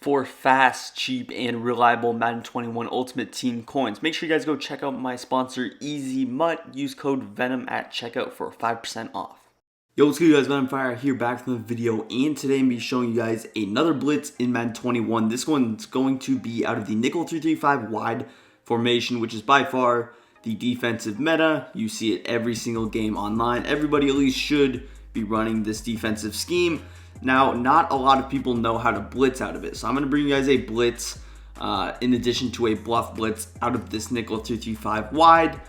for fast, cheap, and reliable Madden 21 Ultimate Team coins. Make sure you guys go check out my sponsor, Easy Mutt. Use code VENM at checkout for 5% off. Yo, what's good guys, Madden Fire here, back from the video, and today I'm going to be showing you guys another blitz in Madden 21. This one's going to be out of the nickel 3-3-5 wide formation, which is by far the defensive meta. You see it every single game online. Everybody at least should be running this defensive scheme. Now, not a lot of people know how to blitz out of it, so I'm going to bring you guys a blitz in addition to a bluff blitz out of this nickel 3-3-5 wide.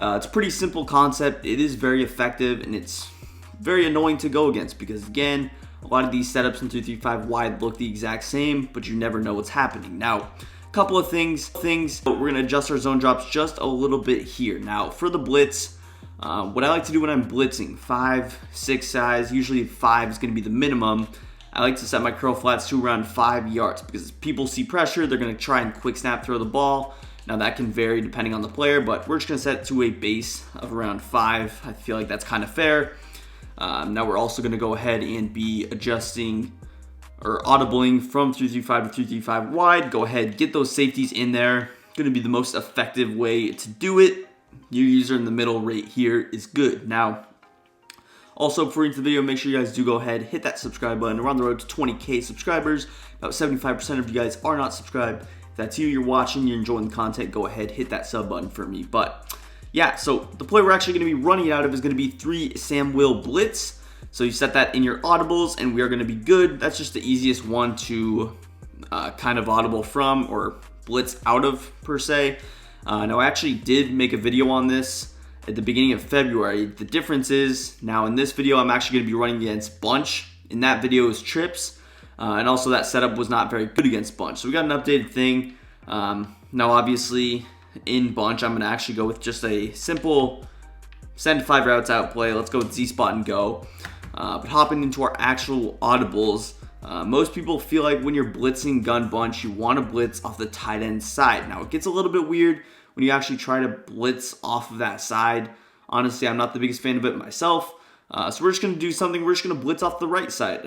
It's a pretty simple concept. It is very effective, and it's very annoying to go against because, again, a lot of these setups in 3-3-5 wide look the exact same, but you never know what's happening. Now, a couple of things, but we're going to adjust our zone drops just a little bit here. Now, for the blitz, what I like to do when I'm blitzing, 5-6 size, usually 5 is going to be the minimum. I like to set my curl flats to around 5 yards because people see pressure, they're going to try and quick snap throw the ball. Now that can vary depending on the player, but we're just going to set it to a base of around 5. I feel like that's kind of fair. Now we're also going to go ahead and be adjusting or audibling from 3-3-5 to 3-3-5 wide. Go ahead, get those safeties in there. Going to be the most effective way to do it. Your user in the middle right here is good. Now, also before you get to the video, make sure you guys do go ahead, hit that subscribe button. We're on the road to 20K subscribers. About 75% of you guys are not subscribed. If that's you, you're watching, you're enjoying the content, go ahead, hit that sub button for me. But yeah, so the play we're actually going to be running out of is going to be 3 Sam Will blitz. So you set that in your audibles, and we are going to be good. That's just the easiest one to kind of audible from or blitz out of per se. Now I actually did make a video on this at the beginning of February. The difference is now in this video I'm actually going to be running against bunch. In that video is trips, and also that setup was not very good against bunch. So we got an updated thing. Now obviously in bunch I'm going to actually go with just a simple send 5 routes out play. Let's go with Z spot and go. But hopping into our actual audibles, most people feel like when you're blitzing gun bunch, you want to blitz off the tight end side. Now, it gets a little bit weird when you actually try to blitz off of that side. Honestly, I'm not the biggest fan of it myself. So we're just going to do something. We're just going to blitz off the right side.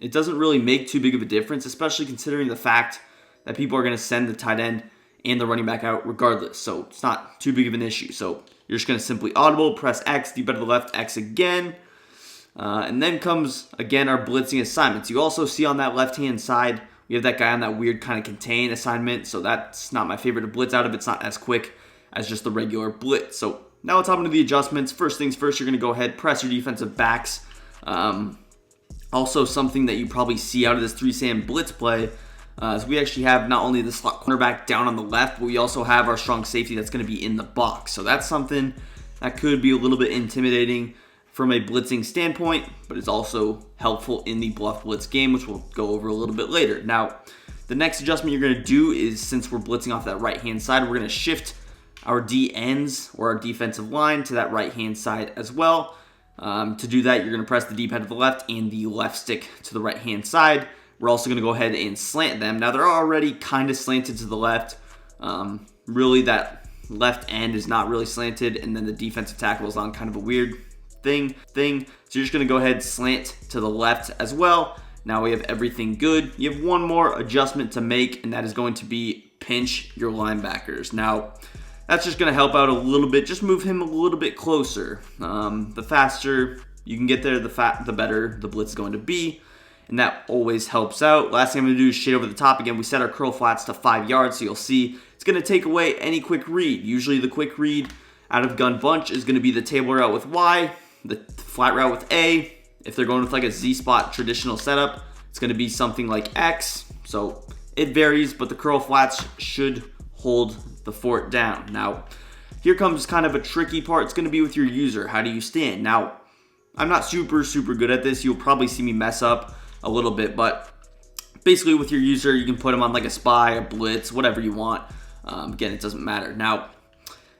It doesn't really make too big of a difference, especially considering the fact that people are going to send the tight end and the running back out regardless. So it's not too big of an issue. So you're just going to simply audible, press X, deep out to the left, X again. And then comes, again, our blitzing assignments. You also see on that left-hand side, we have that guy on that weird kind of contain assignment. So that's not my favorite to blitz out of. It's not as quick as just the regular blitz. So now let's hop into the adjustments. First things first, you're going to go ahead, press your defensive backs. Also something that you probably see out of this 3-Sam blitz play is we actually have not only the slot cornerback down on the left, but we also have our strong safety that's going to be in the box. So that's something that could be a little bit intimidating from a blitzing standpoint, but it's also helpful in the bluff blitz game, which we'll go over a little bit later. Now, the next adjustment you're going to do is, since we're blitzing off that right-hand side, we're going to shift our D ends or our defensive line to that right-hand side as well. To do that, you're going to press the D-pad to the left and the left stick to the right-hand side. We're also going to go ahead and slant them. Now, they're already kind of slanted to the left. Really, that left end is not really slanted, and then the defensive tackle is on kind of a weird thing. So you're just going to go ahead, slant to the left as well. Now we have everything good. You have one more adjustment to make, and that is going to be pinch your linebackers. Now, that's just going to help out a little bit. Just move him a little bit closer. The faster you can get there, the better the blitz is going to be, and that always helps out. Last thing I'm going to do is shade over the top. Again, we set our curl flats to 5 yards, so you'll see it's going to take away any quick read. Usually the quick read out of gun bunch is going to be the table route with Y, the flat route with A. If they're going with like a Z-spot traditional setup, it's going to be something like X. So it varies, but the curl flats should hold the fort down. Now, here comes kind of a tricky part. It's going to be with your user. How do you stand? Now, I'm not super good at this. You'll probably see me mess up a little bit, but basically with your user, you can put them on like a spy, a blitz, whatever you want. Again, it doesn't matter. Now,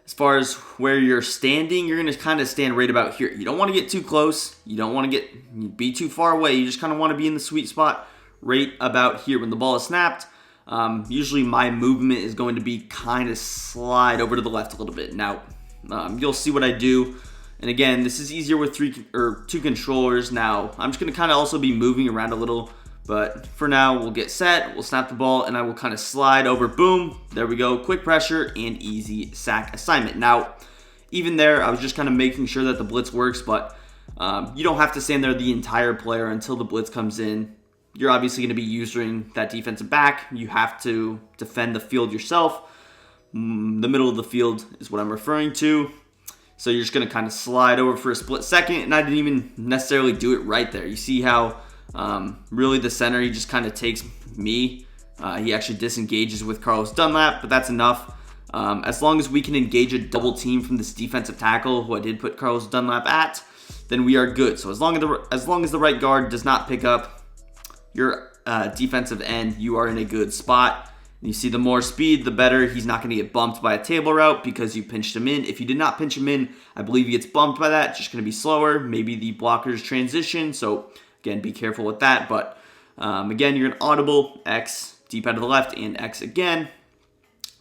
as far as where you're standing, you're going to kind of stand right about here. You don't want to get too close. You don't want to be too far away. You just kind of want to be in the sweet spot right about here. When the ball is snapped, usually my movement is going to be kind of slide over to the left a little bit. Now, you'll see what I do. And again, this is easier with two controllers. Now, I'm just going to kind of also be moving around a little But for now, we'll get set, we'll snap the ball, and I will kind of slide over. Boom, there we go. Quick pressure and easy sack assignment. Now, even there, I was just kind of making sure that the blitz works, but you don't have to stand there the entire player until the blitz comes in. You're obviously going to be using that defensive back. You have to defend the field yourself. The middle of the field is what I'm referring to. So you're just going to kind of slide over for a split second, and I didn't even necessarily do it right there. You see how really the center, he just kind of takes me. He actually disengages with Carlos Dunlap, but that's enough. As long as we can engage a double team from this defensive tackle, who I did put Carlos Dunlap at, then we are good. So as long as the right guard does not pick up your defensive end, you are in a good spot. And you see the more speed, the better. He's not going to get bumped by a table route because you pinched him in. If you did not pinch him in, I believe he gets bumped by that. It's just going to be slower. Maybe the blockers transition. So again, be careful with that. But again, you're going to audible X deep out of the left and X again.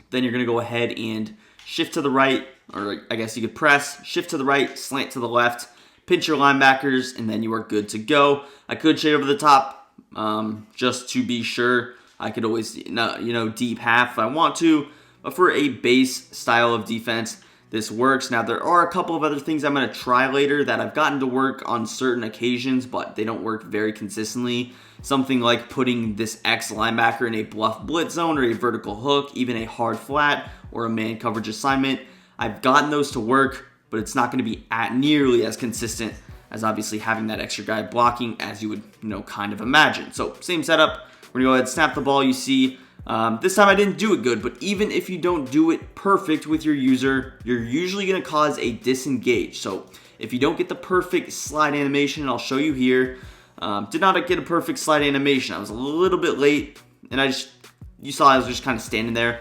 Then you're going to go ahead and shift to the right, or I guess you could press, shift to the right, slant to the left, pinch your linebackers, and then you are good to go. I could shade over the top just to be sure. I could always, deep half if I want to. But for a base style of defense, this works. Now, there are a couple of other things I'm going to try later that I've gotten to work on certain occasions, but they don't work very consistently. Something like putting this X linebacker in a bluff blitz zone or a vertical hook, even a hard flat or a man coverage assignment. I've gotten those to work, but it's not going to be nearly as consistent as obviously having that extra guy blocking as you would, kind of imagine. So same setup. We're going to go ahead and snap the ball. You see, this time I didn't do it good, but even if you don't do it perfect with your user, you're usually going to cause a disengage. So if you don't get the perfect slide animation, and I'll show you here, did not get a perfect slide animation. I was a little bit late, and you saw I was just kind of standing there.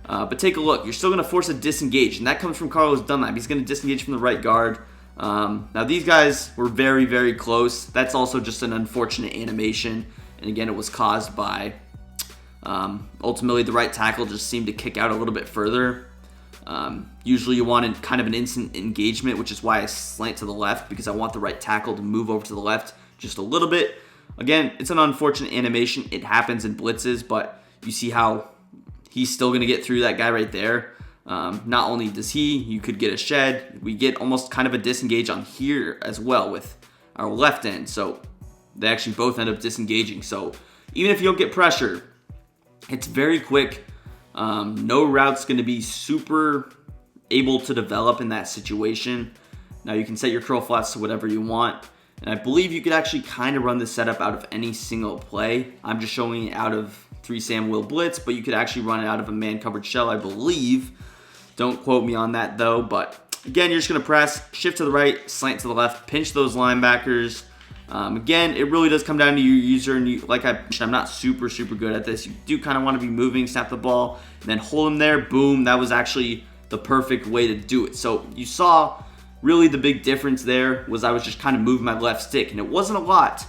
But take a look. You're still going to force a disengage, and that comes from Carlos Dunlap. He's going to disengage from the right guard. Now, these guys were very, very close. That's also just an unfortunate animation. And again, it was caused by ultimately the right tackle just seemed to kick out a little bit further. Usually you want kind of an instant engagement, which is why I slant to the left, because I want the right tackle to move over to the left just a little bit. Again, it's an unfortunate animation. It happens in blitzes, but you see how he's still going to get through that guy right there. Not only does you could get a shed, we get almost kind of a disengage on here as well with our left end. So they actually both end up disengaging. So even if you don't get pressure, it's very quick. No route's going to be super able to develop in that situation. Now you can set your curl flats to whatever you want. And I believe you could actually kind of run this setup out of any single play. I'm just showing it out of 3 Sam Will Blitz, but you could actually run it out of a man covered shell, I believe. Don't quote me on that though. But again, you're just going to press, shift to the right, slant to the left, pinch those linebackers. Again, it really does come down to your user, and I'm not super good at this. You do kind of want to be moving, snap the ball, and then hold him there. Boom, that was actually the perfect way to do it. So you saw really the big difference there was I was just kind of moving my left stick, and it wasn't a lot.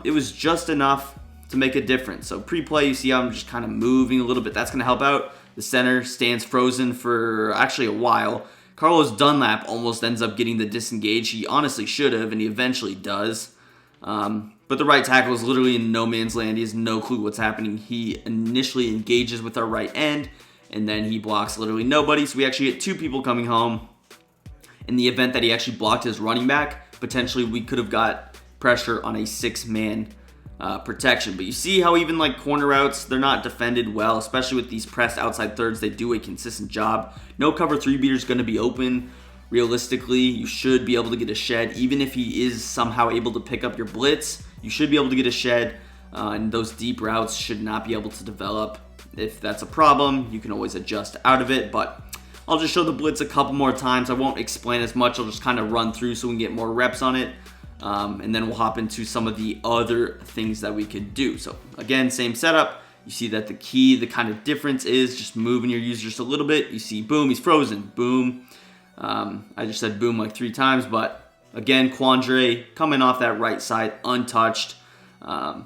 It was just enough to make a difference. So pre-play, you see how I'm just kind of moving a little bit. That's going to help out. The center stands frozen for actually a while. Carlos Dunlap almost ends up getting the disengage. He honestly should have, and he eventually does. But the right tackle is literally in no man's land. He has no clue what's happening. He initially engages with our right end, and then he blocks literally nobody. So we actually get 2 people coming home. In the event that he actually blocked his running back, potentially we could have got pressure on a 6-man protection. But you see how even like corner routes, they're not defended well, especially with these pressed outside thirds. They do a consistent job. No cover 3 beater is going to be open. Realistically, you should be able to get a shed. Even if he is somehow able to pick up your blitz, you should be able to get a shed. And those deep routes should not be able to develop. If that's a problem, you can always adjust out of it. But I'll just show the blitz a couple more times. I won't explain as much. I'll just kind of run through so we can get more reps on it. And then we'll hop into some of the other things that we could do. So again, same setup. You see that the kind of difference is just moving your user just a little bit. You see, boom, he's frozen. Boom. I just said boom like 3 times, but again, Quandre coming off that right side untouched.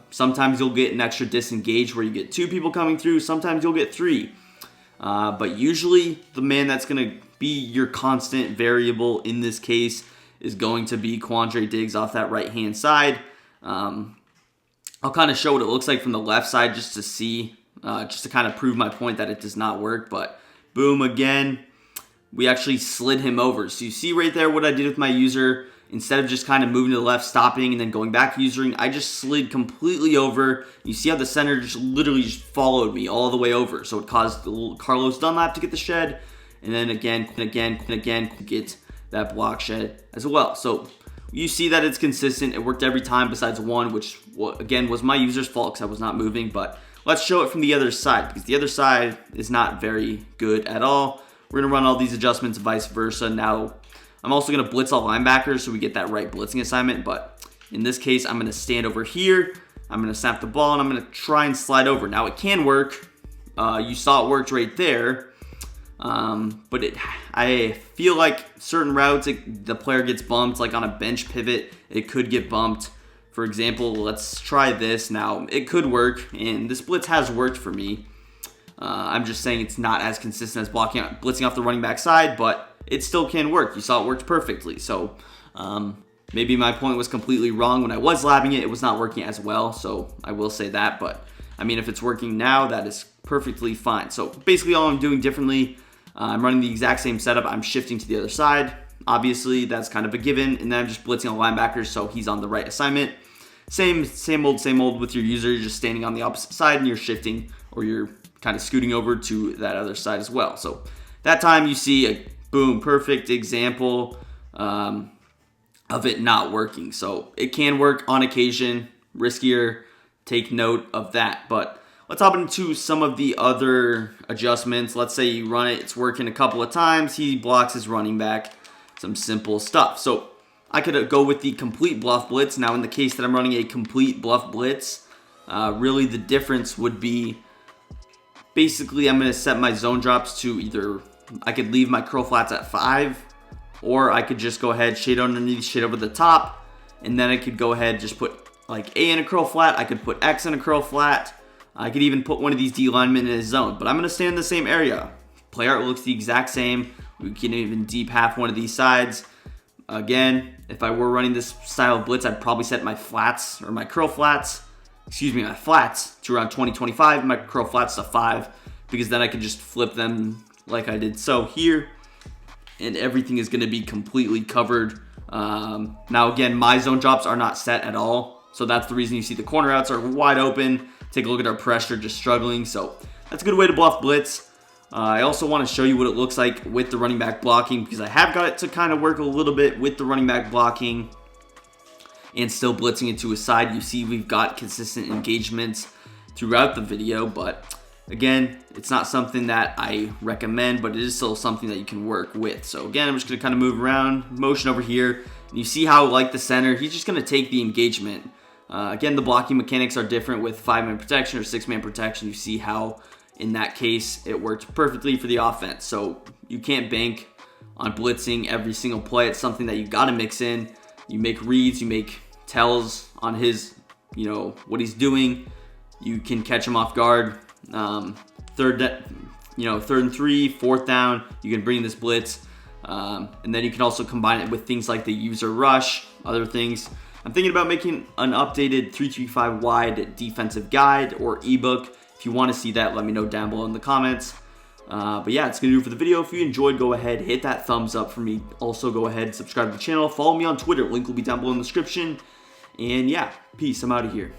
Sometimes you'll get an extra disengage where you get 2 people coming through. Sometimes you'll get 3. But usually the man that's going to be your constant variable in this case is going to be Quandre Diggs off that right-hand side. I'll kind of show what it looks like from the left side just to see, just to kind of prove my point that it does not work. But boom, again, we actually slid him over. So you see right there what I did with my user. Instead of just kind of moving to the left, stopping, and then going back usering, I just slid completely over. You see how the center just literally just followed me all the way over. So it caused the little Carlos Dunlap to get the shed, and then again, get that block shed as well. So you see that it's consistent. It worked every time besides one, which again was my user's fault because I was not moving. But let's show it from the other side, because the other side is not very good at all. We're going to run all these adjustments, vice versa. Now, I'm also going to blitz all linebackers so we get that right blitzing assignment. But in this case, I'm going to stand over here. I'm going to snap the ball, and I'm going to try and slide over. Now, it can work. You saw it worked right there. But I feel like certain routes, the player gets bumped. Like on a bench pivot, it could get bumped. For example, let's try this. Now, it could work, and this blitz has worked for me. I'm just saying it's not as consistent as blitzing off the running back side, but it still can work. You saw it worked perfectly. So maybe my point was completely wrong. When I was labbing it, it was not working as well. So I will say that. But I mean, if it's working now, that is perfectly fine. So basically all I'm doing differently, I'm running the exact same setup. I'm shifting to the other side. Obviously, that's kind of a given. And then I'm just blitzing a linebacker so he's on the right assignment. Same old with your user. You're just standing on the opposite side and you're shifting, or you're kind of scooting over to that other side as well. So that time you see a boom, perfect example of it not working. So it can work on occasion, riskier, take note of that. But let's hop into some of the other adjustments. Let's say you run it, it's working a couple of times, he blocks his running back, some simple stuff. So I could go with the complete bluff blitz. Now in the case that I'm running a complete bluff blitz, really the difference would be, basically, I'm going to set my zone drops to either, I could leave my curl flats at 5, or I could just go ahead, shade underneath, shade over the top, and then I could go ahead, just put like A in a curl flat. I could put X in a curl flat. I could even put one of these D linemen in his zone, but I'm going to stay in the same area. Play art looks the exact same. We can even deep half one of these sides. Again, if I were running this style of blitz, I'd probably set my flats, or my curl flats, my flats to around 20-25, my curl flats to 5, because then I could just flip them like I did so here, and everything is going to be completely covered. Now again, my zone drops are not set at all, so that's the reason you see the corner outs are wide open. Take a look at our pressure, just struggling. So that's a good way to bluff blitz. I also want to show you what it looks like with the running back blocking, because I have got it to kind of work a little bit with the running back blocking and still blitzing it to his side. You see we've got consistent engagements throughout the video, but again, it's not something that I recommend, but it is still something that you can work with. So again, I'm just going to kind of move around, motion over here, and you see how, like the center, he's just going to take the engagement. Again, the blocking mechanics are different with 5-man protection or 6-man protection. You see how in that case it worked perfectly for the offense. So you can't bank on blitzing every single play. It's something that you got to mix in. You make reads, you make tells on his, what he's doing. You can catch him off guard. Third and 3, fourth down, you can bring this blitz. And then you can also combine it with things like the user rush, other things. I'm thinking about making an updated 335 wide defensive guide or ebook. If you want to see that, let me know down below in the comments. But yeah, it's going to do it for the video. If you enjoyed, go ahead, hit that thumbs up for me. Also, go ahead, subscribe to the channel. Follow me on Twitter. Link will be down below in the description. And yeah, peace. I'm out of here.